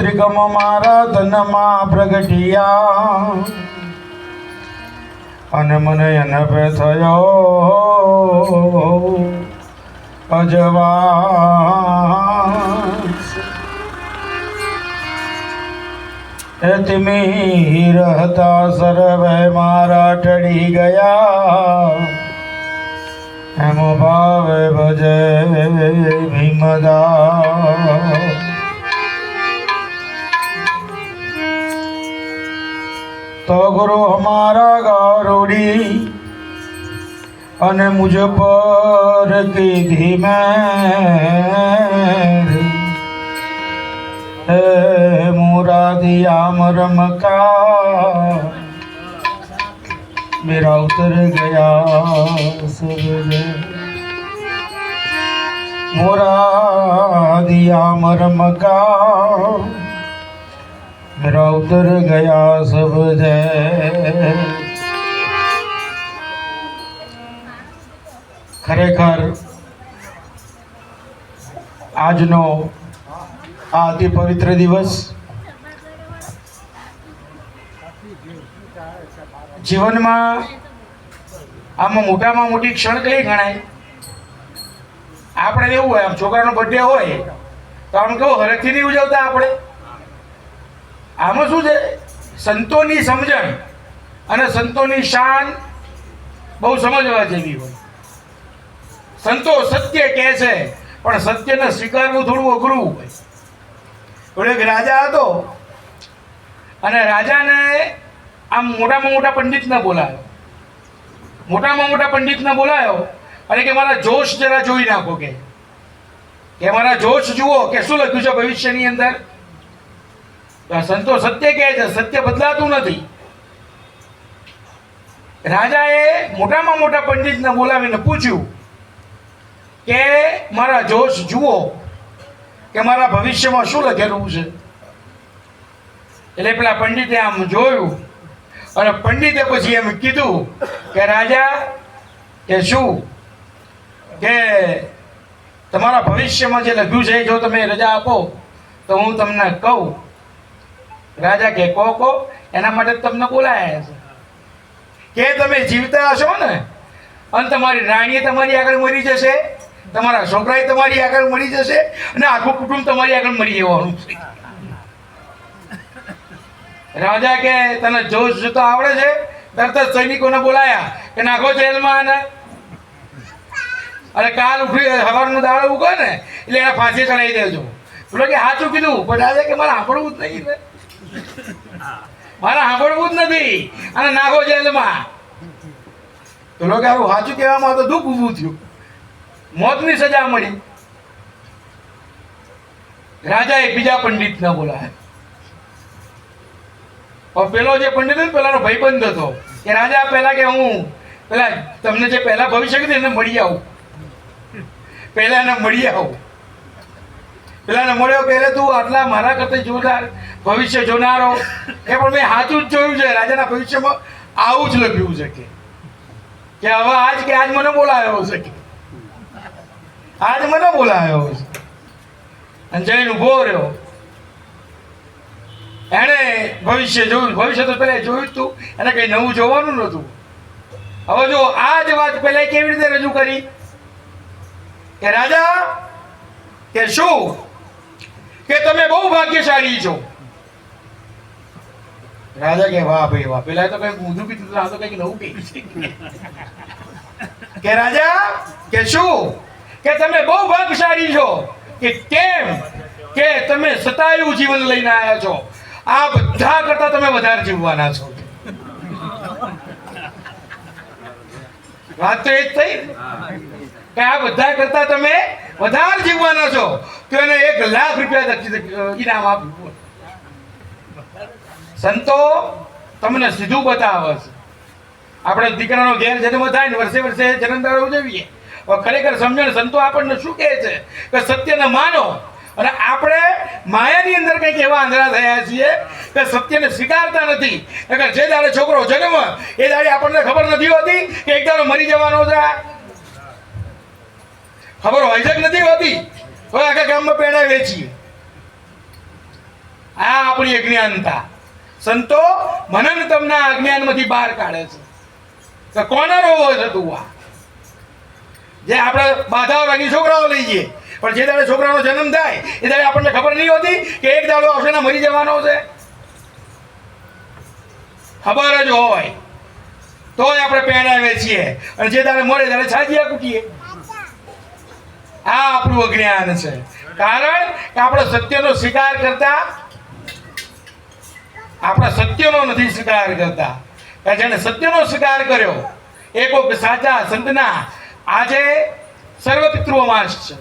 ત્રિગમ મારા ધનમાં પ્રગટિયા અને મને અનભે થયો અજવાસ એ તિમિર હતા સર્વે મારા ટળી ગયા એમ ભાવે ભજે ભીમદા तो गुरु हमारा गारुड़ी अने मुझ पर की में हे मुरादिया मरम का मेरा उतर गया सब मुरादिया मरम का मेरा उतर गया सब जय। ખરેખર આજનો આ અતિ પવિત્ર દિવસ જીવનમાં આમાં મોટામાં મોટી ક્ષણ કઈ ગણાય? આપણે એવું હોય, આમ છોકરાનો બર્થડે હોય તો આમ કેવું હરખથી નહીં ઉજવતા આપણે? આમાં શું છે, સંતોની સમજણ અને સંતોની શાન બહુ સમજવા જેવી હોય. સંતો સત્ય કહે છે પણ સત્યને સ્વીકારવું થોડું અઘરું હોય. એક રાજા હતો અને રાજાને આમ મોટામાં મોટા પંડિતને બોલાયો. મોટામાં મોટા પંડિતને બોલાયો અને કે મારા જોશ જરા જોઈ નાખો, કે મારા જોશ જુઓ કે શું લખ્યું છે ભવિષ્યની અંદર. સંતો સત્ય કહે છે, સત્ય બદલાતું નથી. રાજાએ મોટામાં મોટા પંડિતને બોલાવીને પૂછ્યું કે મારા જોશ જુઓ કે મારા ભવિષ્યમાં શું લખેલું છે. એટલે પેલા પંડિતે આમ જોયું અને પંડિતે પછી એમ કીધું કે રાજા કે શું કે તમારા ભવિષ્યમાં જે લખ્યું છે જો તમે રજા આપો તો હું તમને કહું. રાજા કે કહો, એના માટે તમને બોલાયા છે કે તમે જીવતા હશો ને અને તમારી રાણીએ તમારી આગળ મરી જશે, તમારા છોકરાએ તમારી આગળ મરી જશે અને આખું કુટુંબ તમારી આગળ મરી જવાનું છે. રાજા કે તને જોશ જોતો આવડે છે? તરત જ સૈનિકોને બોલાયા કે નાખો જેલમાં અને કાલ ઉઠી સવારનો દાડો ઉગો ને એટલે એને ફાંસી ચડાવી દેજો. બોલો કે સાચું કીધું, પણ રાજા કે મારે સાંભળવું જ નહીં, મારે સાંભળવું જ નથી અને નાખો જેલમાં. પેલો કે આવું સાચું કહેવામાં તો દુઃખ ઊભું થયું, મોતની સજા મળી. રાજાએ બીજા પંડિતને બોલાયા. પેલો જે પંડિત હતો પેલાનો ભાઈબંધ હતો કે રાજા પહેલા કે હું પેલા તમને જે પહેલા ભવિષ્ય કીધું એને મળી આવું, પહેલા એને મળી આવું. પેલાને મળ્યો કે તું આટલા મારા કરતા જોરદાર ભવિષ્ય જોનારો, એ પણ મેં સાચું જ જોયું છે, રાજાના ભવિષ્યમાં આવું જ લખ્યું છે કે હવે આજ મને બોલાયો છે, કે આજ મને બોલાયો છે. અને જઈને ઉભો રહ્યો. એણે ભવિષ્ય જોયું. ભવિષ્ય તો પહેલા જોયું જ તું, એને કઈ નવું જોવાનું નહોતું. હવે જો આ જ વાત પહેલા કેવી રીતે રજૂ કરી કે રાજા કે શું કે તમે બહુ ભાગ્યશાળી છો. રાજા કે વાહ ભાઈ વાહ, પેલા તો કઈક ઊંધું કીધું, આ તો કઈક નવું કીધું કે રાજા કે શું કે તમે બહુ ભાગ્યશાળી છો. કે કેમ? કે તમે સતાયું જીવન લઈને આવ્યા છો. આ બધા કરતા તમે વધારે જીવવાના છો. વાત તો એ જ થઈ કે આ બધા કરતા તમે વધારે જીવવાના છો. તો એને 1,00,000 રૂપિયા ઇનામ આપ્યું. સંતો તમને સીધું બતાવે છે. આપણે દીકરાનો ઘેર જન્મ થાય ને વર્ષે વર્ષે જન્મદારો ઉજવીએ. ખરેખર સમજણ સંતો આપણને શું કહે છે કે સત્યને માનો. અને આપણે માયાની અંદર કંઈક એવા આંધળા થયા છીએ કે સત્યને સ્વીકારતા નથી. જે દાડે છોકરો જન્મ એ દાડે આપણને ખબર નથી હોતી કે એક દાડો મરી જવાનો છે. ખબર હોય છે કે નથી હોતી? હવે આખા ગામમાં પેડા વેચીએ. આ આપણી અજ્ઞાનતા. સંતો મનન તમને અજ્ઞાનમાંથી બહાર કાઢે છે કે કોને રોવો છે તું? આ જે આપણે બાધાઓ લાગી છોકરાઓ લઈએ, પણ જે દાડે છોકરાનો જન્મ થાય એ દાડે આપણને ખબર નહીં હોતી કે એક દાડો આવશે ને મરી જવાનો છે. ખબર જ હોય તોય આપણે પેડા વેચીએ અને જે દાડે મળે ત્યારે છાજિયા કૂટીએ. આ આપણું અજ્ઞાન છે. કારણ કે આપણે સત્યનો સ્વીકાર કરતા, આપણે સત્યનો નથી સ્વીકાર કરતા. જેને સત્યનો સ્વીકાર કર્યો એ કોઈક સાચા સંતના આજે સર્વપિતૃ અમાસ છે.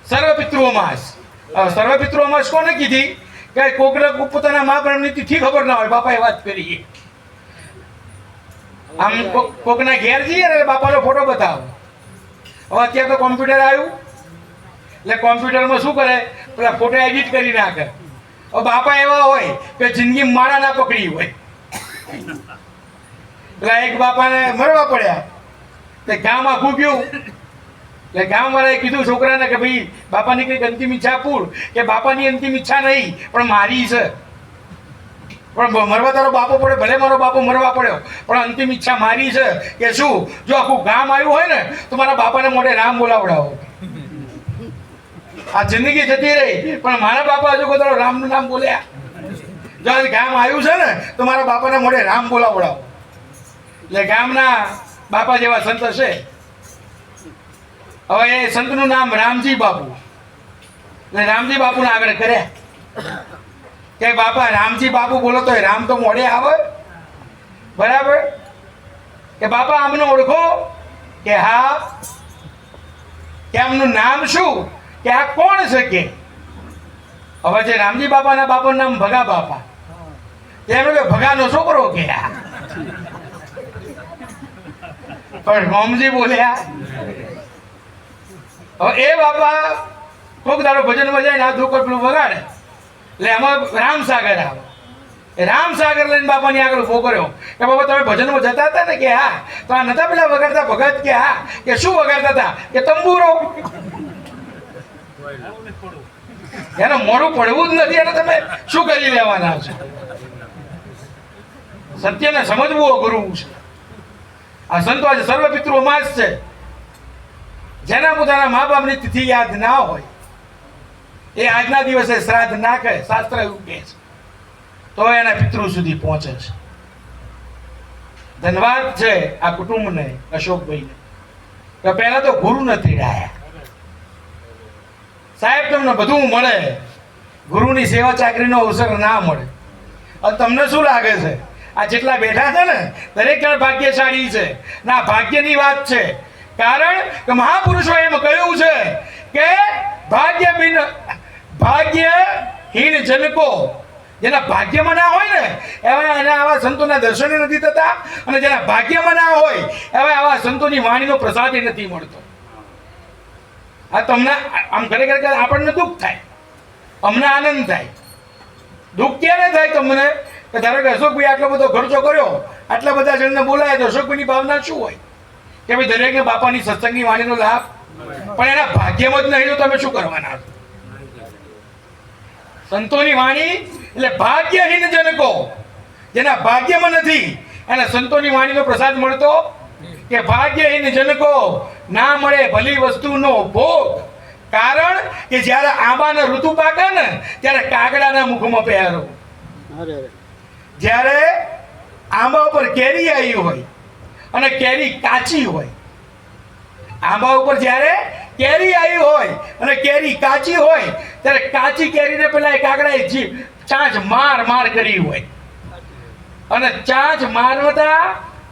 સર્વપિતૃ અમાસ. સર્વપિતૃ અમાસ કોને કીધી? કે કોકને પોતાના મા બાપની તિથિ ખબર ના હોય. બાપાએ વાત કરી આમ કોકના ઘેર જઈએ ને બાપાનો ફોટો બતાવો. હવે અત્યારે તો કોમ્પ્યુટર આવ્યું એટલે કોમ્પ્યુટરમાં શું કરે, પેલા ફોટો એડિટ કરી નાખે. હવે બાપા એવા હોય કે જિંદગી માળા ના પકડી હોય. પેલા એક બાપાને મરવા પડ્યા તે ગામ આખું ગયું. એટલે ગામવાળાએ કીધું છોકરાને કે ભાઈ બાપાની કંઈક અંતિમ ઈચ્છા પૂર. કે બાપાની અંતિમ ઈચ્છા નહીં પણ મારી છે. પણ મરવા તારો બાપો પડે, ભલે મારો બાપો મરવા પડ્યો પણ અંતિમ ઈચ્છા મારી છે. કે શું? જો આખું ગામ આવ્યું હોય ને તો મારા બાપાને મોઢે રામ બોલાવડાવો. આ જિંદગી જતી રહી પણ મારા બાપા હજુ કોઈ રામનું નામ બોલ્યા. જો આ ગામ આવ્યું છે ને તો મારા બાપાને મોઢે રામ બોલાવડાવો. એટલે ગામના બાપા જેવા સંત હશે. હવે એ સંતનું નામ રામજી બાપુ. એટલે રામજી બાપુને આગળ કર્યા કે બાપા રામજી બાપુ બોલો તો રામ તો મોડે આવે. બરાબર? કે બાપા આમને ઓળખો? કે હા. કે આમનું નામ શું? કે આ કોણ છે? કે હવે જે રામજી બાપાના બાપાનું નામ ભગા બાપા. એમણે કે ભગાનો છોકરો. કે પણ રામજી બોલ્યા. હવે એ બાપા કોઈક દાડો ભજનમાં જાય ને આ ધોકર પેલું વગાડે એટલે એમાં રામસાગર આવે. રામસાગર લઈને બાપાની આગળ ઉભો કર્યો કે બાબા તમે ભજનમાં જતા હતા ને? કે હા. તો આ નતા પેલા વગાડતા ભગત? કે હા. કે શું વગાડતા હતા? કે તંબુરો. એને મોડું પડવું જ નથી એને તમે શું કરી લેવાના છો? સત્યને સમજવું અઘરું છે. આ સંતો આજે સર્વપિતૃ અમાસ છે. જેના પોતાના મા બાપની તિથિ યાદ ના હોય એ આજના દિવસે શ્રાદ્ધ નાખે. શાસ્ત્ર એવું કહે છે તો એના પિતૃ સુધી પહોંચે છે. ધન્યવાદ છે આ કુટુંબને, અશોકભાઈને, કે પહેલા તો ગુરુ નથી રહ્યા. સાહેબ તમને બધું મળે, ગુરુની સેવા ચાકરીનો અવસર ના મળે. અને તમને શું લાગે છે આ જેટલા બેઠા છે ને દરેક જણ ભાગ્યશાળી છે? ના, ભાગ્યની વાત છે. કારણ કે મહાપુરુષો એમ કહ્યું છે કે ભાગ્યહીન જનકો, જેના ભાગ્યમાં ના હોય ને એવા એના આવા સંતોના દર્શન નથી થતા. અને જેના ભાગ્યમાં ના હોય એવા આવા સંતોની વાણીનો પ્રસાદ નથી મળતો. આ તમને આમ ખરેખર આપણને દુઃખ થાય, અમને આનંદ થાય. દુઃખ ક્યારે થાય તમને? કે ધારો કે અશોકભાઈ આટલો બધો ખર્ચો કર્યો, આટલા બધા જણને બોલાય તો અશોકભાઈની ભાવના શું હોય? કે ભાઈ દરેકને બાપાની સત્સંગની વાણીનો લાભ. પણ એના ભાગ્યમાં જ નહીં તો તમે શું કરવાના? સંતોની વાણી એટલે ભાગ્યહીન જનકો, જેના ભાગ્યમાં નથી એને સંતોની વાણીનો પ્રસાદ મળતો. કે ભાગ્યહીન જનકો ના મળે ભલી વસ્તુનો ભોગ. કારણ કે જ્યારે આંબાના ઋતુ પાકે ને ત્યારે કાગડાના મુખમાં પહેરો. જ્યારે આંબા ઉપર કેરી આવી હોય અને કેરી કાચી હોય, આંબા ઉપર જ્યારે કેરી આવી હોય અને કેરી કાચી હોય ત્યારે કાચી કેરીને પેલા કાગડાએ ચાંચ માર કરી હોય. અને ચાંચ મારતા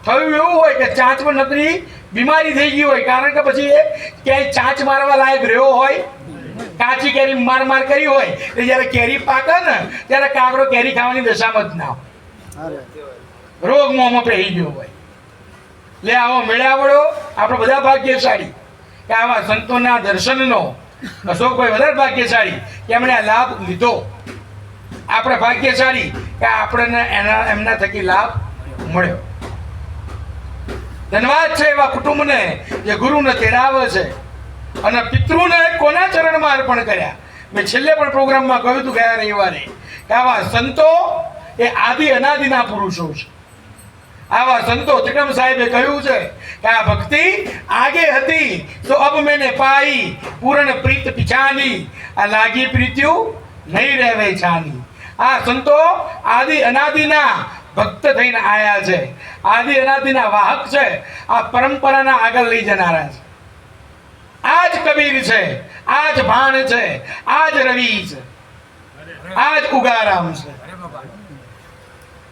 થયું એવું હોય કે ચાંચમાં નકરી બીમારી થઈ ગઈ હોય. કારણ કે પછી એ ક્યાંય ચાંચ મારવા લાયક રહ્યો હોય કાચી કેરી માર કરી હોય તો જ્યારે કેરી પાકે ને ત્યારે કાગડો કેરી ખાવાની દશામાં જ ના હોય, રોગ મોંમાં પહેરી ગયો હોય. લે આવો મેળાવડો આપણે બધા ભાગ્યશાળી કે આવા સંતોના દર્શનનો અશોકભાઈ વધારે ભાગ્યશાળી કે એમણે આ લાભ લીધો. આપણે ભાગ્યશાળી કે આપણને એમના થકી લાભ મળ્યો. ધન્યવાદ છે એવા કુટુંબને જે ગુરુને તેડાવે છે અને પિતૃને કોના ચરણમાં અર્પણ કર્યા. મેં છેલ્લે પણ પ્રોગ્રામમાં કહ્યું હતું ગયા રવિવારે કે આવા સંતો એ આદિ અનાદિના પુરુષો છે. આવા સંતો ત્રિકમ સાહેબે કહ્યું છે કે આ ભક્તિ આગે હતી તો અબ મેને પાઈ પૂર્ણ પ્રીત પિછાની આ લાગી પ્રીત્યુ નહીં રહેવે છાની. આ સંતો આદિ અનાદિના ભક્ત થઈને આયા છે, આદિ અનાદિના વાહક છે, આ પરંપરાના આગળ લઈ જનારા છે. આ જ કબીર છે, આ જ ભાણ છે, આ જ રવિ છે, આ જ ઉગારામ છે,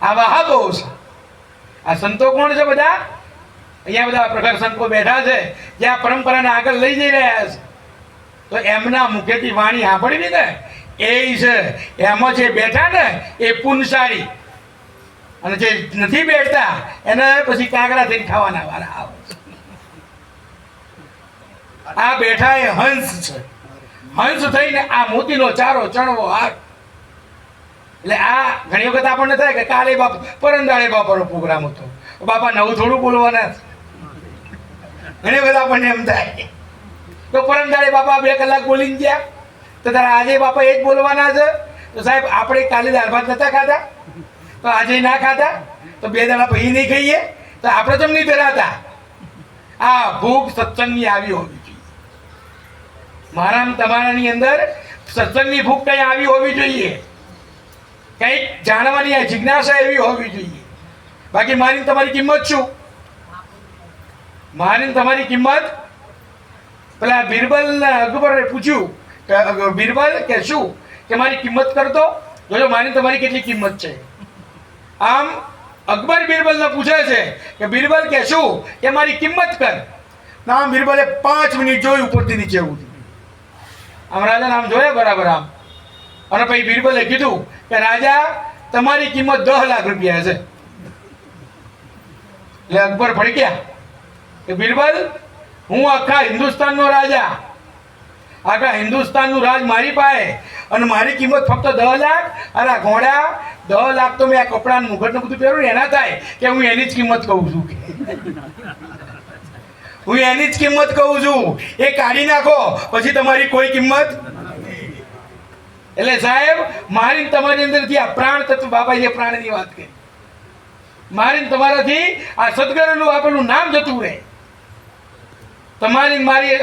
આ વાહકો છે. આ સંતો કોણ છે બધા? અહીંયા બધા પ્રખર સંતો બેઠા છે જે આ પરંપરાને આગળ લઈ જઈ રહ્યા છે. તો એમના મુખેથી વાણી સાંભળવી ને એ છે એમાં જે બેઠા ને એ પુનસારી, અને જે નથી બેઠતા એને પછી કાગડા થઈને ખાવાના વાળા આવે. આ બેઠા એ હંસ છે, હંસ થઈને આ મોતીનો ચારો ચણવો હાથ. એટલે આ ઘણી વખત આપણને થાય કે કાલે બાપા પરંદાળે બાપાનો પ્રોગ્રામ હતો, બાપા નવું થોડું બોલવાના. ઘણી વખત આપણને એમ થાય તો પરંદાળે બાપા 2 કલાક બોલીને ગયા તો તારા આજે બાપા એ જ બોલવાના છે. તો સાહેબ આપણે કાલે દાળ ભાત નતા ખાધા તો આજે ના ખાધા તો 2 દાડા પછી નહીં ખાઈએ તો આપણે તો નહીં ધરાતા. આ ભૂખ સત્સંગની આવી હોવી જોઈએ. મારા તમારાની અંદર સત્સંગની ભૂખ કઈ આવી હોવી જોઈએ, કંઈક જાણવાની આ જિજ્ઞાસા એવી હોવી જોઈએ. બાકી મારી તમારી કિંમત શું? મારી તમારી કિંમત પેલા બિરબલ અકબરે પૂછ્યું કે બિરબલ કે શું કે મારી કિંમત કરતો જોજો મારી તમારી કેટલી કિંમત છે. આમ અકબર બિરબલને પૂછે છે કે બિરબલ કે શું કે મારી કિંમત કર. નામ બિરબલે 5 મિનિટ જોઈ ઉપરથી નીચે ઉતરી. આમ રાજા નામ જોયા બરાબર આમ, અને પછી બિરબલે કીધું કે રાજા તમારી કિંમત 10 લાખ રૂપિયા છે. એટલે અકબર ભડક્યા કે બિરબલ હું આખા હિન્દુસ્તાનનો રાજા, આખા હિન્દુસ્તાનનું રાજ મારી પાસે અને મારી કિંમત ફક્ત 10 લાખ. અને આ ઘોડા 10 લાખ તો મેં આ કપડાનું મુગટનું બધું પહેરું ને એના થાય કે હું એની જ કિંમત કહું છું. હું એની જ કિંમત કહું છું. એ કાઢી નાખો પછી તમારી કોઈ કિંમત. એટલે સાહેબ મારી તમારી અંદરથી આ પ્રાણ તત્વ, બાબાજીએ પ્રાણની વાત કરી, મારી તમારાથી આ સદગુરુનું આપેલું નામ જતું રહે. તમારી મારી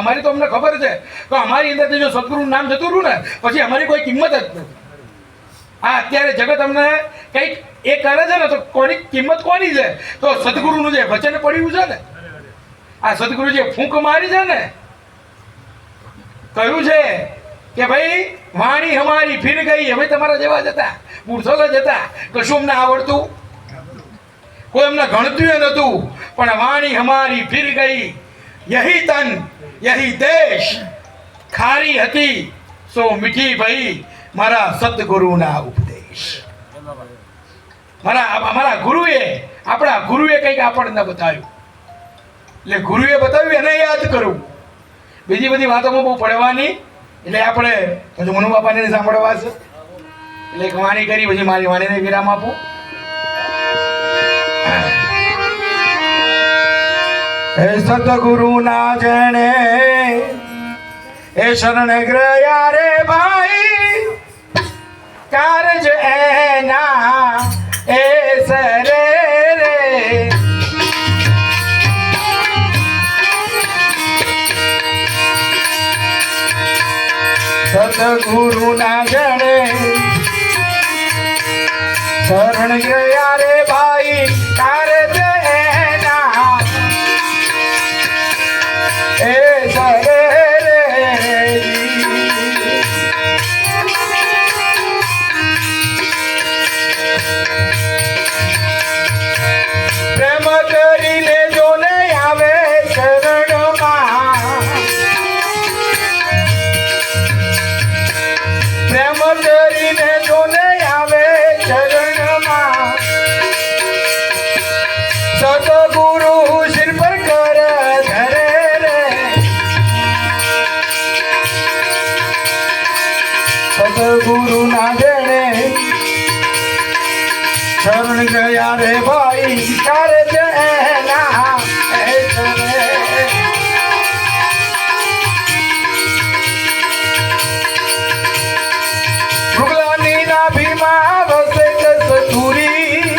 અમારી તો અમને ખબર છે કે અમારી અંદરથી જો સદગુરુનું નામ જતું રહ્યું ને પછી અમારી કોઈ કિંમત જ નથી. આ અત્યારે જગત અમને કંઈક એ કરે છે ને તો કોની કિંમત કોની છે? તો સદગુરુનું જે વચન પડ્યું છે ને, આ સદગુરુ જે ફૂંક મારી છે ને, કહ્યું છે કે ભાઈ વાણી હમારી ફિર ગઈ. હવે તમારા જેવા જતા પુરુષો જતા કશું અમને આવડતું, કોઈ અમને ગણતું નતું, પણ વાણી હમારી ફિર ગઈ. યહી તન યહી દેશ, ખારી હતી સો મીઠી ભાઈ મારા સદગુરુના ઉપદેશ. અમારા ગુરુએ, આપણા ગુરુએ કંઈક આપણને બતાવ્યું, એટલે ગુરુએ બતાવ્યું એને યાદ કરવું. બીજી બધી વાતોમાં બહુ પડવાની, એટલે આપણે હજુ મનુ બાપાને સાંભળવા છે એટલે એક વાણી કરી પછી મારી વાણીને વિરામ આપું. હે સતગુરુ ના જણે એ શરણ ગયા રે ભાઈ, કારજ એના એ સરે રે. સતગુરુ ના જણે શરણ ગયા રે ભાઈ, કારજ એના એ સરે રે. પ્રેમ કરીને જોને આવે શરણમાં શરણ ગયા રે ભાઈ કારજ એના મૃગલાની નાભીમાં વસે કસ્તુરી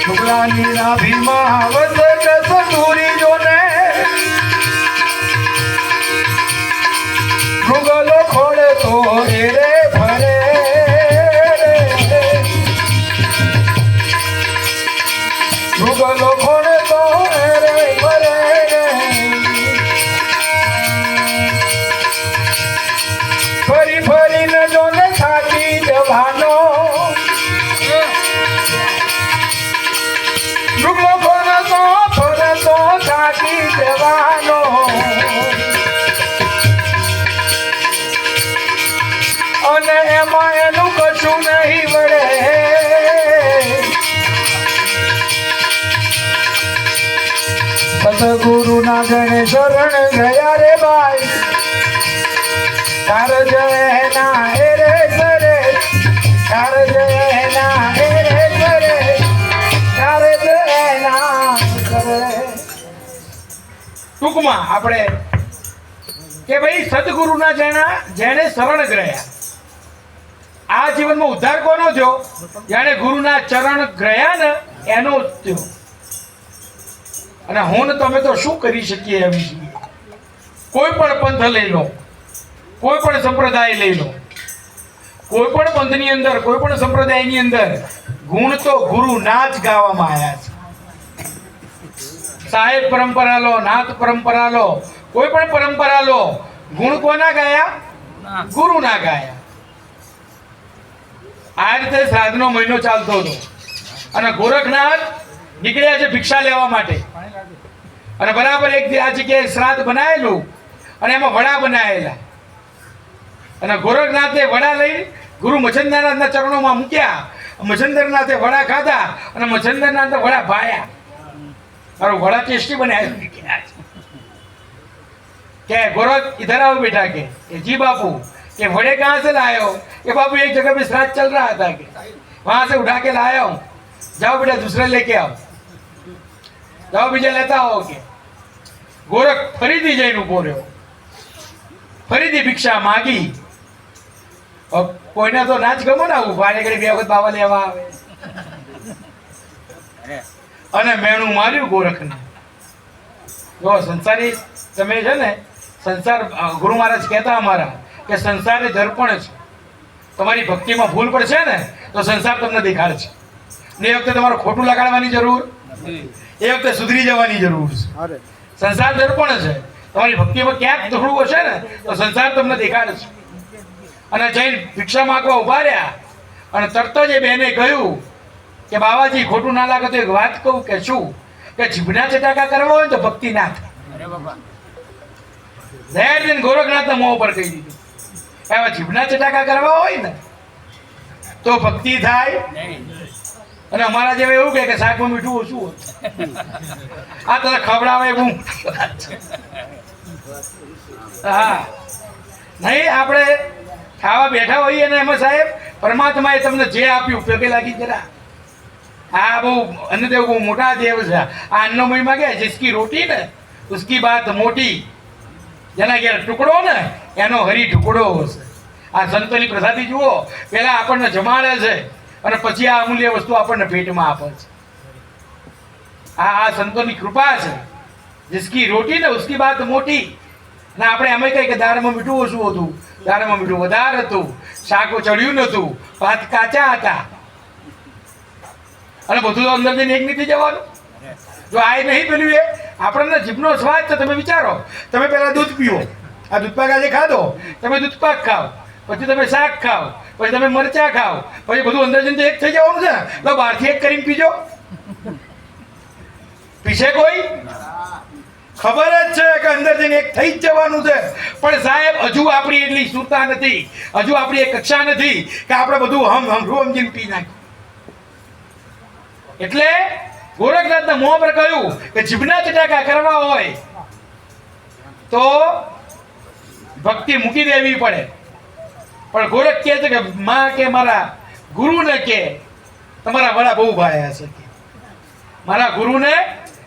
મૃગલાની નાભીમાં વસે કસ્તુરી જોને મૃગલો ખોડે તો રે ભરે મૃગલો ખોડે તો રે ભરે ફરી ફરીને જોને થાકી જવાનો મૃગલો ખોડે તો થાકી જવાનો અને એમાં એનું કશું નહીં વળે સતગુરુ ના ગણે શરણ ગયા રે ભાઈ તાર જય ના રે કરે તાર જય ના રે કરે તાર જય ના કરે ટૂંકમાં આપણે કે ભાઈ સદગુરુના જેણે શરણ ગયા આ જીવનમાં ઉદ્ધાર કોનો થયો જેણે ગુરુના ચરણ ગયા ને એનો થયો અને હું ને તમે તો શું કરી શકીએ એમ છીએ કોઈ પણ પંથ લઈ લો કોઈ પણ સંપ્રદાય લઈ લો કોઈ પણ પંથની અંદર કોઈ પણ સંપ્રદાયની અંદર ગુણ તો ગુરુના જ ગાવામાં આવ્યા છે સાહેબ પરંપરા લો નાથ પરંપરા લો કોઈ પણ પરંપરા લો ગુણ કોના ગાયા ગુરુના ગાયા આ રીતે શ્રાદ્ધનો મહિનો ચાલતો હતો અને ગોરખનાથ નીકળ્યા છે ભિક્ષા લેવા માટે અને બરાબર એક આ જગ્યાએ શ્રાદ્ધ બનાવેલું અને એમાં વડા બનાવેલા અને ગોરખનાથે વડા લઈ ગુરુ મચ્છંદ્રનાથના ચરણોમાં મૂક્યા મચ્છંદ્રનાથે વડા ખાધા અને મચ્છંદ્રનાથે વડા ભાયા મારો વડા ટેસ્ટી બનાવ્યા કે गोरख इधर आओ बेटा के जी बापू के वड़े कहाँ से लाए हो कि बापू एक जगह पे श्राद्ध चल रहा था कि वहां से उठा के लाया हूँ जाओ बेटा दूसरे लेके आओ जाओ बीजा लेता हो के गोरख फरीदी जैन उभो रह्यो फरीदी भिक्षा मागी कोईने तो नाच गमो ना उभा ने घड़ी બે વખત બાવા લેવા આવે અને મેણું માર્યું ગોરખને જો સંસારી તમે છે ને સંસાર ગુરુ મહારાજ કહેતા અમારા કે સંસાર એ દર્પણ છે તમારી ભક્તિમાં ભૂલ પડશે ને તો સંસાર તમને દેખાડશે ને એ વખતે તમારે ખોટું લગાડવાની જરૂર એ વખતે સુધરી જવાની જરૂર છે સંસાર દર્પણ છે તમારી ભક્તિમાં ક્યાંક ધોળું હશે ને તો સંસાર તમને દેખાડશે અને જઈને ભિક્ષા માંગવા ઉભા રહ્યા અને તરત જ એ બેને કહ્યું કે બાબાજી ખોટું ના લાગે તો એક વાત કહું કે શું કે જીભના ચટાકા કરવા હોય તો ભક્તિ ના થાય ગોરખનાથના મોં પર કહી દીધું એવા જીભના ચટાકા કરવા હોય ને તો ભક્તિ થાય અને અમારા જેવા એવું કે શાકમાં મીઠું ઓછું હોય આ તને ખવડાવે એવું હા નહીં આપણે ખાવા બેઠા હોઈએ ને એમાં સાહેબ પરમાત્માએ તમને જે આપ્યું પગે લાગી જરા આ બહુ અન્નદેવ બહુ મોટા દેવ છે આ અન્નો મહિમા કે जिसकी रोटी ને उसकी बात મોટી જેના ઘેર ટુકડો ને એનો હરી ટુકડો હશે આ સંતોની પ્રસાદી જુઓ પહેલા આપણને જમાડે છે અને પછી આ અમૂલ્ય વસ્તુ આપણને ભેટમાં આપે છે આ સંતોની કૃપા છે जिसकी रोटी ને उसकी बात મોટી અને આપણે એમ કહીએ કે દાળમાં મીઠું ઓછું હતું દાળમાં મીઠું વધારે હતું શાકો ચડ્યું નહોતું ભાત કાચા હતા અને બધું અંદર જઈને એક નથી જવાનું જો આ નહીં પેલું એ આપણને જીભનો સ્વાદ છે તમે વિચારો તમે પહેલા દૂધ પીવો આ દૂધપાક આજે ખાધો તમે દૂધપાક ખાઓ પછી તમે શાક ખાઓ પછી તમે મરચા ખાઓ પછી બધું અંદર જઈને એક થઈ જવાનું છે તો બહારથી એક કરીને પીજો પીછે કોઈ ખબર જ છે કે અંદર જઈને એક થઈ જ જવાનું છે પણ સાહેબ હજુ આપણી એટલી સુરતા નથી હજુ આપણી એક કક્ષા નથી કે આપણે બધું સમજીને પી નાખીએ એટલે ગોરખનાથના મોં પર કહ્યું કે જીભના ચટાકા કરવા હોય તો ભક્તિ મૂકી દેવી પડે પણ ગોરખ કહે છે કે માં કે મારા ગુરુને કે તમારા વડા બહુ ભાયા છે, મારા ગુરુને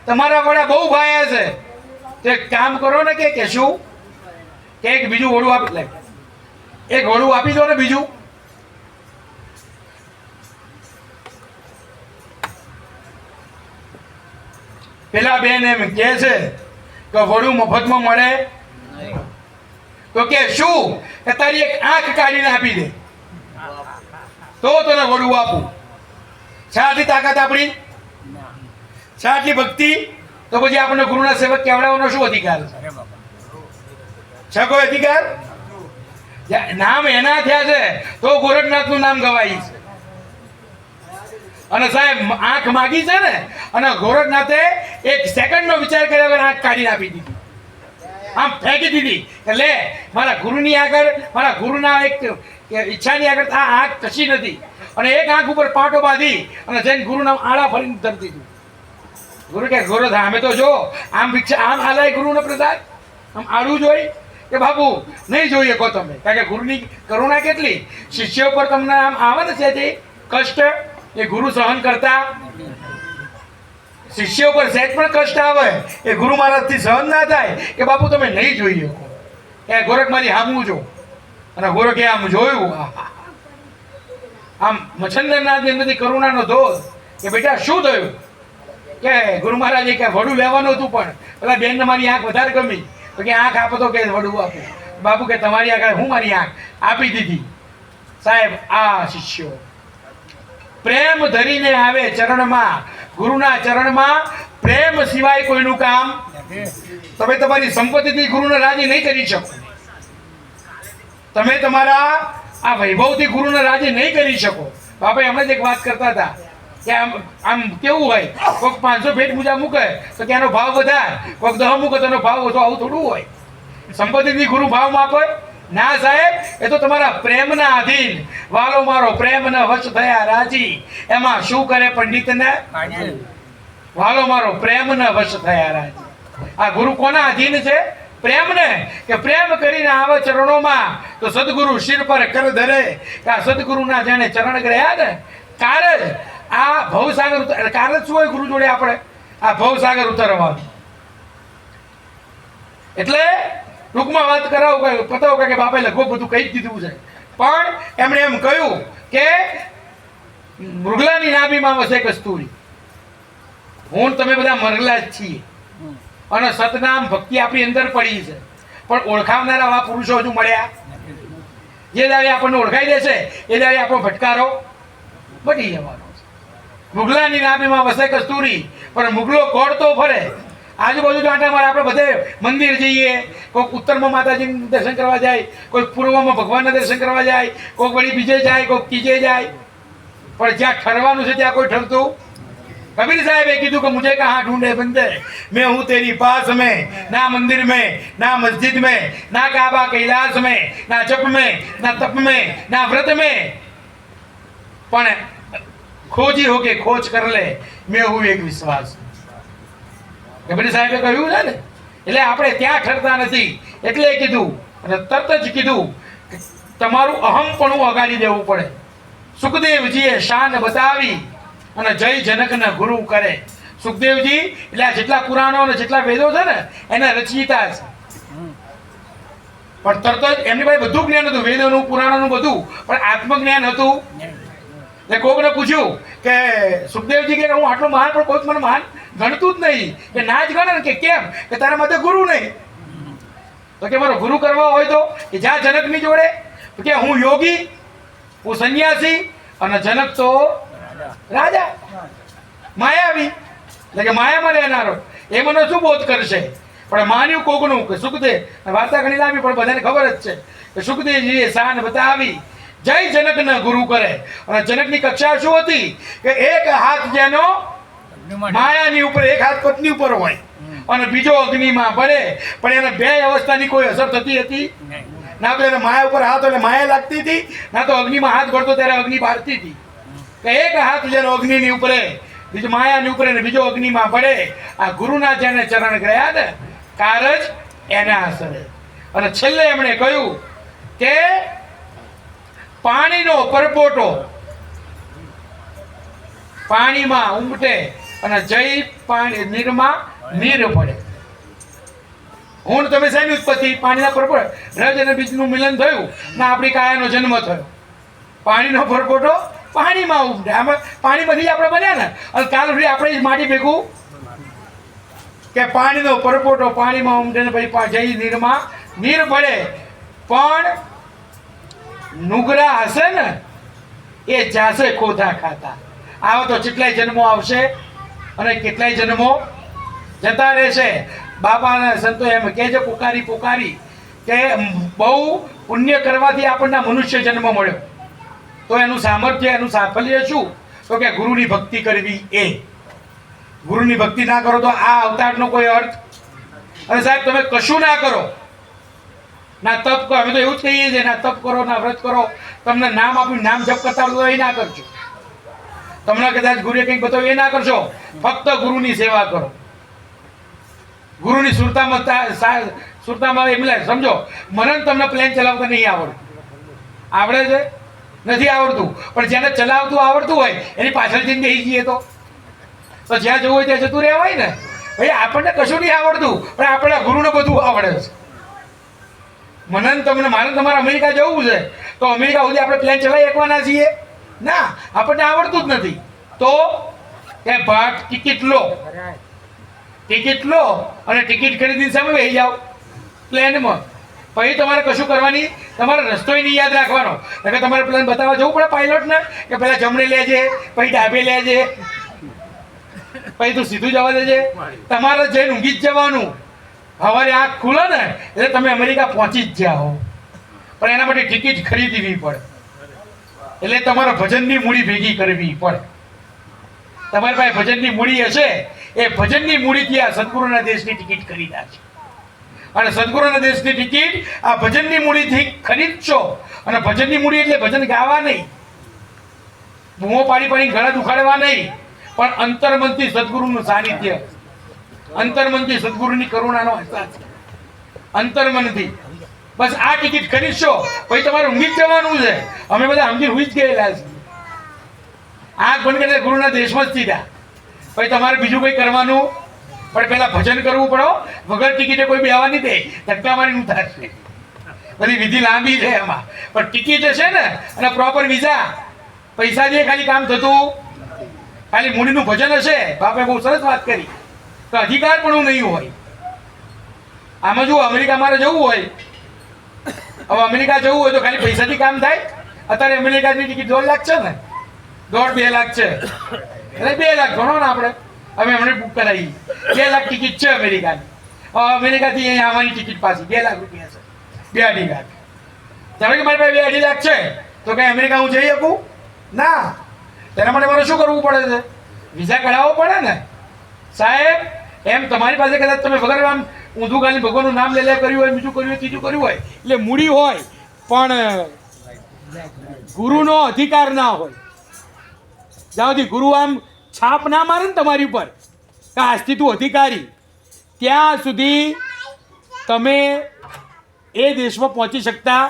તમારા વડા બહુ ભાયા છે, તો એક કામ કરો ને કે શું કે એક બીજું વડું આપી લે, એક વડું આપી દો ને બીજું. પેલા બેન એમ કે છે કે વડું મફતમાં મળે, તો કે શું કે તારી એક આંખ કાઢીને આપી દે તો તને વડું આપું. શાથી તાકાત આપણી, શાથી ભક્તિ, તો પછી આપણને ગુરુના સેવક કહેવડાવવાનો શું અધિકાર છે? કોઈ અધિકાર? નામ એના થયા છે તો ગોરખનાથ નું નામ ગવાય છે. અને સાહેબ આંખ માગી છે ને, અને ગોરખનાથે એક સેકન્ડ નો વિચાર કર્યા વગર આંખ કાઢીને આપી દીધી, આમ ફેંકી દીધી કે લે મારા ગુરુની આગળ, મારા ગુરુના એક ઈચ્છાની આગળ આ આંખ કશી નથી. અને એક આંખ ઉપર પાટો બાંધી અને જઈને ગુરુના આળા ફરીને ધરી દીધું. ગુરુ કે ગોરખ અમે તો જો આમ ભિક્ષા આમ હાલાય ગુરુનો પ્રસાદ, આમ આડું જોઈ કે બાપુ નહીં જોઈએ કહો તમે, કારણ કે ગુરુની કરુણા કેટલી, શિષ્ય ઉપર તમને આમ આવે ને છે તે કષ્ટ એ ગુરુ સહન કરતા, શિષ્ય ઉપર સહેજ પણ કષ્ટ આવે એ ગુરુ મહારાજથી સહન ના થાય કે બાપુ તમે નહીં જોઈએ કે ગોરખ મારી હામું જો. અને ગોરખે આમ જોયું, આમ મચ્છંદરનાથની અંદરથી કરુણાનો ધોધ કે બેટા શું થયું, કે ગુરુ મહારાજે કે વડું લેવાનું હતું પણ પેલા બેનને મારી આંખ વધારે ગમી, તો કે આંખ આપો તો કે વડું આપું. બાપુ કે તમારી આગળ હું મારી આંખ આપી દીધી. સાહેબ આ શિષ્યો પ્રેમ ધરીને આવે ચરણમાં, ગુરુના ચરણમાં પ્રેમ સિવાય કોઈનું કામ. તમે તમારી સંપત્તિથી ગુરુને રાજી નહીં કરી શકો, તમે તમારા આ વૈભવથી ગુરુને રાજી નહીં કરી શકો. બાપા હમણાં જ એક વાત કરતા હતા કે આમ કેવું હોય, કોઈક 500 ભેટ પૂજા મૂકે તો ત્યાંનો ભાવ વધારે, કોઈક 10 મૂકે તો એનો ભાવ ઓછો, આવું થોડું હોય. સંપત્તિથી ગુરુ ભાવ માપે ના સાહેબ, એ તો તમારા પ્રેમના આધીન. વાલો મારો પ્રેમને વશ થયા રાજી, એમાં શું કરે પંડિતને, વાલો મારો પ્રેમને વશ થયા રાજી. આ ગુરુ કોના આધીન છે? પ્રેમને. કે પ્રેમ કરીને આવે ચરણોમાં તો સદગુરુ શિર પર કર ધરે. કે આ સદગુરુના જેને ચરણ ગયા ને કારજ આ ભવસાગર, કારજ શું હોય ગુરુ જોડે આપણે આ ભવસાગર ઉતરવાનું. એટલે ટૂંકમાં વાત કરાવું પતાવું કે બાપાએ લગભગ બધું કહી જ દીધું છે, પણ એમણે એમ કહ્યું કે મૃગલાની નાભીમાં વસે કસ્તુરી. હું તમે બધા મરગલા જ છીએ અને સતનામ ભક્તિ આપણી અંદર પડી છે, પણ ઓળખાવનારા આવા પુરુષો હજુ મળ્યા. જે દાડે આપણને ઓળખાઈ દેશે એ દાડે આપણો ભટકારો મટી જવાનો છે. મુગલાની નાભીમાં વસે કસ્તુરી, પણ મુગલો કોડતો ફરે. આજુબાજુ તો આટા મારે, આપણે બધે મંદિર જઈએ, કોઈક ઉત્તરમાં માતાજીનું દર્શન કરવા જાય, કોઈક પૂર્વમાં ભગવાનના દર્શન કરવા જાય, કોઈક વળી બીજે જાય, કોઈક ત્રીજે જાય, પણ જ્યાં ઠરવાનું છે ત્યાં કોઈ ઠરતું. कबीर साहब ने कीधु कि मुझे कहाँ ढूंढे बंदे, मैं हूँ तेरी पास में, ना मंदिर में, ना मस्जिद में, ना काबा कैलाश में, ना जप में, ना तप में, ना व्रत में, पण खोजी हो के खोज कर ले, मैं हूँ एक विश्वास. કબીર સાહેબે કહ્યું છે ને, એટલે આપણે ત્યાં ઠરતા નથી. એટલે કીધું અને તરત જ કીધું કે તમારું અહમપણું અગાડી દેવું પડે. સુખદેવજીએ શાન બતાવી અને જય જનકને ગુરુ કરે. સુખદેવજી એટલે આ જેટલા પુરાણો અને જેટલા વેદો છે ને એના રચયિતા છે, પણ તરત જ એમની પાસે બધું જ્ઞાન હતું, વેદોનું પુરાણોનું બધું, પણ આત્મજ્ઞાન હતું. એટલે કોકને પૂછ્યું કે સુખદેવજી કે હું આટલો મહાન, પણ કોઈ મને મહાન ગણતું જ નહીં. કે ના જ ગણે ને, કે કેમ? કે તારા માટે ગુરુ નહીં. તો કે મારો ગુરુ કરવા હોય તો કે જા જનકની જોડે. તો કે હું યોગી, હું સંન્યાસી અને જનક તો રાજા માયાવી, એટલે કે માયામાં રહેનારો. એ મને શું બોધ કરશે? પણ માન્યું કોકનું કે સુખદેવ. વાર્તા ઘણી લાંબી પણ બધાને ખબર જ છે કે સુખદેવજીએ શાન બતાવી, જય જનકને ગુરુ કરે. અને જનકની કક્ષા શું હતી કે એક હાથ જેનો માયાની ઉપર, એક હાથ પત્ની ઉપર હોય અને બીજો અગ્નિમાં પડે, પણ એને બે અવસ્થાની કોઈ અસર થતી હતી ના. તો એને માયા ઉપર હાથ એટલે માયા લાગતી હતી, ના તો અગ્નિમાં હાથ ગળતો ત્યારે અગ્નિ બાળતી હતી. કે એક હાથ જેનો અગ્નિની ઉપરે, બીજો માયાની ઉપરે ને બીજો અગ્નિમાં પડે. આ ગુરુના જેને ચરણ ગયા ને કારજ એના અસરે. અને છેલ્લે એમણે કહ્યું કે પાણીનો પરપોટો પાણીમાં ઉમટે અને જઈ પાણી નીરમાં નીર પડે. હું તમે શેની ઉત્પત્તિ? પાણીના પરપોટો. રજ અને બીજનું મિલન થયું ને આપણી કાયાનો જન્મ થયો. પાણીનો પરપોટો પાણીમાં ઉમટે. આમાં પાણીમાંથી આપણે બન્યા ને. અને કાલ સુધી આપણે માટી ભેગું કે પાણીનો પરપોટો પાણીમાં ઉમટે ને પછી જઈ નીરમાં નીર પડે. પણ નુગરા હશે ને એ જાશે ખોધા ખાતા. આવો તો કેટલાય જન્મો આવશે અને કેટલાય જન્મો જતા રહેશે. બાપાના સંતો એમ કહે છે પોકારી કે બહુ પુણ્ય કરવાથી આપણને મનુષ્ય જન્મ મળ્યો તો એનું સામર્થ્ય એનું સાફલ્ય શું? તો કે ગુરુની ભક્તિ કરવી. એ ગુરુની ભક્તિ ના કરો તો આ અવતારનો કોઈ અર્થ. અને સાહેબ તમે કશું ના કરો, ના તપ કરો, અમે તો એવું જ કહીએ છીએ, ના તપ કરો ના વ્રત કરો, તમને નામ આપ્યું નામ જપ કરતા તો એ ના કરજો. તમને કદાચ ગુરુએ કંઈક બતાવ્યું એ ના કરશો. ફક્ત ગુરુની સેવા કરો. ગુરુની સુરતામાં એમ લે સમજો મને તમને પ્લેન ચલાવતા નહીં આવડતું. આવડે છે? નથી આવડતું. પણ જેને ચલાવતું આવડતું હોય એની પાછળ જઈને બેસી જઈએ તો જ્યાં જવું હોય ત્યાં જતું રહેવાય ને. ભાઈ આપણને કશું નહીં આવડતું પણ આપણા ગુરુને બધું આવડે છે. મને તમને મારે તમારે અમેરિકા જવું છે તો અમેરિકા સુધી આપણે પ્લેન ચલાવી શકવાના છીએ? ના, આપણને આવડતું જ નથી. તો એ ભાટ ટિકિટ લો અને ટિકિટ ખરીદીને સામે બેસી જાઓ પ્લેનમાં. પછી તમારે કશું કરવાની, તમારે રસ્તોય નહીં યાદ રાખવાનો. એટલે તમારે પ્લેન બતાવવા જવું પડે પાયલોટને કે પહેલાં જમણે લેજે પછી ડાબે લેજે પછી તું સીધું જવા દેજે. તમારે જઈને ઊંઘી જ જવાનું. સવારે આંખ ખુલે ને એટલે તમે અમેરિકા પહોંચી જ જાઓ. પણ એના માટે ટિકિટ ખરીદવી પડે. એટલે તમારે ભજનની મૂડી ભેગી કરવી પડે. તમારી પાસે ભજનની મૂડી હશે એ ભજનની મૂડીથી આ સદગુરુના દેશની ટિકિટ ખરીદા છે. અને સદગુરુના દેશની ટિકિટ આ ભજનની મૂડીથી ખરીદશો. અને ભજનની મૂડી એટલે ભજન ગાવા નહીં, બૂમો પાડી ગળા દુખાડવા નહીં, પણ અંતરમનથી સદગુરુનું સાનિધ્ય, અંતરમનથી સદગુરુની કરુણાનો અહેસાસ, અંતરમનથી બસ આ ટિકિટ ખરીદશો. પછી તમારે ઊંઘી જ જવાનું છે. અમે બધા ઊંઘી હુઈ જ ગયેલા છે. આંખ બંધ કરીને ગુરુના દેશમાં જ સીધા. પછી તમારે બીજું કંઈ કરવાનું પણ પહેલાં ભજન કરવું પડો. વગર ટિકિટે કોઈ બેહવા નહીં દે, ધક્કા મારીને ઉતારશે. બધી વિધિ લાંબી છે એમાં. પણ ટિકિટ હશે ને અને પ્રોપર વિઝા, પૈસા જે ખાલી કામ થતું, ખાલી મૂડીનું ભજન હશે. બાપે બહુ સરસ વાત કરી તો અધિકાર પણ નહીં હોય. આમાં જો અમેરિકા મારે જવું હોય, હવે અમેરિકા જવું હોય તો ખાલી પૈસાથી કામ થાય. અત્યારે અમેરિકાની ટિકિટ 1.5 લાખ છે ને, 1.5-2 લાખ છે. એટલે 2 લાખ ગણો ને આપણે. અમે હમણાં બુક કરાવી 2 લાખ ટિકિટ છે અમેરિકાની. અમેરિકાથી અહીંયા આવવાની ટિકિટ પાછી 2 લાખ રૂપિયા છે. 2-2.5 લાખ. ધારો કે મારી પાસે 2-2.5 લાખ છે તો કઈ અમેરિકા હું જઈ શકું? ના. તેના માટે મારે શું કરવું પડે છે? વિઝા કઢાવવો પડે ને સાહેબ. એમ તમારી પાસે કદાચ તમે વગર આમ ઊંધું ગાલી ભગવાનનું નામ લે કર્યું હોય, બીજું કર્યું હોય, ત્રીજું કર્યું હોય, એટલે મૂડી હોય પણ ગુરુનો અધિકાર ના હોય. જ્યાં સુધી ગુરુ આમ છાપ ના મારે ને તમારી ઉપર કે આજથી તું અધિકારી, ત્યાં સુધી તમે એ દેશમાં પહોંચી શકતા.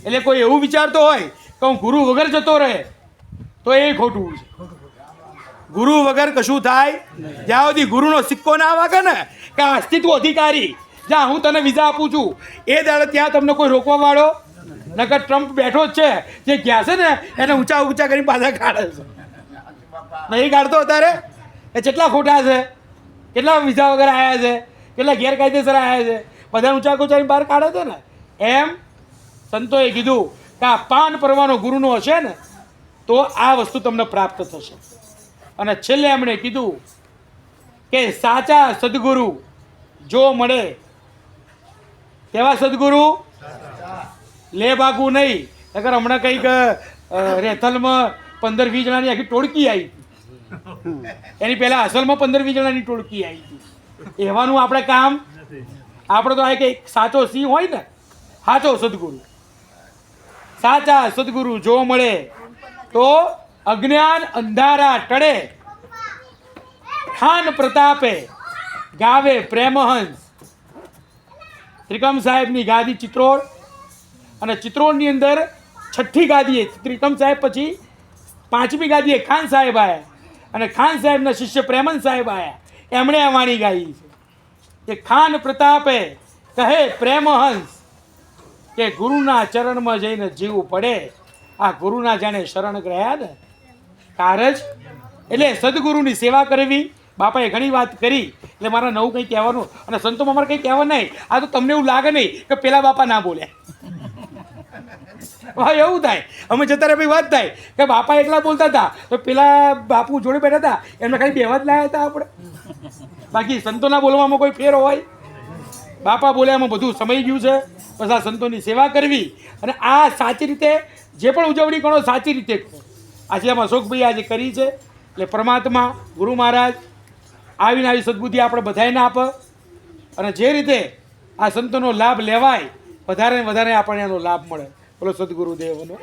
એટલે કોઈ એવું વિચારતો હોય કે હું ગુરુ વગર જતો રહે તો એ ખોટું છે. ગુરુ વગર કશું થાય. જ્યાં સુધી ગુરુનો સિક્કો ના વાગે ને કે આજથી તું અધિકારી, જ્યાં હું તને વિઝા આપું છું, એ દાડે ત્યાં તમને કોઈ રોકવા વાળો નકર ટ્રમ્પ બેઠો જ છે. જે ગયા છે ને એને ઊંચા ઊંચા કરી પાછા કાઢે છે. નહીં કાઢતો અત્યારે. એ કેટલા ખોટા છે, કેટલા વિઝા વગર આવ્યા છે, કેટલા ગેરકાયદેસર આવ્યા છે, બધા ઊંચા ઊંચા બહાર કાઢે છે ને. એમ સંતોએ કીધું કે આ પાન પરવાનો ગુરુનો હશે ને તો આ વસ્તુ તમને પ્રાપ્ત થશે. અને છેલ્લે એમણે કીધું કે સાચા સદગુરુ જો મળે, કેવા સદગુરુ? લે ભાગવું નહીં. નકર હમણાં કંઈક રેથલમાં 15-20 જણાની આખી ટોળકી આવી હતી. એની પહેલા અસલમાં 15-20 જણાની ટોળકી આવી હતી. એવાનું આપણે કામ. આપણે તો આ કે સાચો સિંહ હોય ને, સાચો સદગુરુ, સાચા સદગુરુ જો મળે તો અજ્ઞાન અંધારા ટળે, ખાન પ્રતાપે ગાવે પ્રેમહંસ. ત્રિકમ સાહેબની ગાદી ચિત્રોડ, અને ચિત્રોડની અંદર છઠ્ઠી ગાદીએ ત્રિકમ સાહેબ પછી 5મી ગાદીએ ખાન સાહેબ આવ્યા અને ખાન સાહેબના શિષ્ય પ્રેમન સાહેબ આવ્યા. એમણે આ વાણી ગાઈ છે કે ખાન પ્રતાપે કહે પ્રેમહંસ કે ગુરુના ચરણમાં જઈને જીવવું પડે. આ ગુરુના જાણે શરણ ગયા ને કારજ એટલે સદગુરુની સેવા કરવી. બાપાએ ઘણી વાત કરી એટલે મારા નવું કંઈ કહેવાનું અને સંતોમાં મારે કંઈ કહેવાનું નહીં. આ તો તમને એવું લાગે નહીં કે પેલા બાપા ના બોલ્યા. હા એવું થાય. અમે જતા ભાઈ વાત થાય કે બાપા એકલા બોલતા હતા તો પેલા બાપુ જોડે બેઠા હતા એમને ખાલી બેવા જ લાયા હતા આપણે. બાકી સંતોના બોલવામાં કોઈ ફેર હોય? બાપા બોલ્યામાં બધું સમય ગયું છે. બસ આ સંતોની સેવા કરવી અને આ સાચી રીતે જે પણ ઉજવણી કરો સાચી રીતે કરો. આજે આમાં અશોકભાઈ આજે કરી છે એટલે પરમાત્મા ગુરુ મહારાજ આવીને આવી સદબુદ્ધિ આપણે બધાને આપે અને જે રીતે આ સંતોનો લાભ લેવાય વધારે ને વધારે આપણને એનો લાભ મળે. બોલો સદગુરુદેવનો.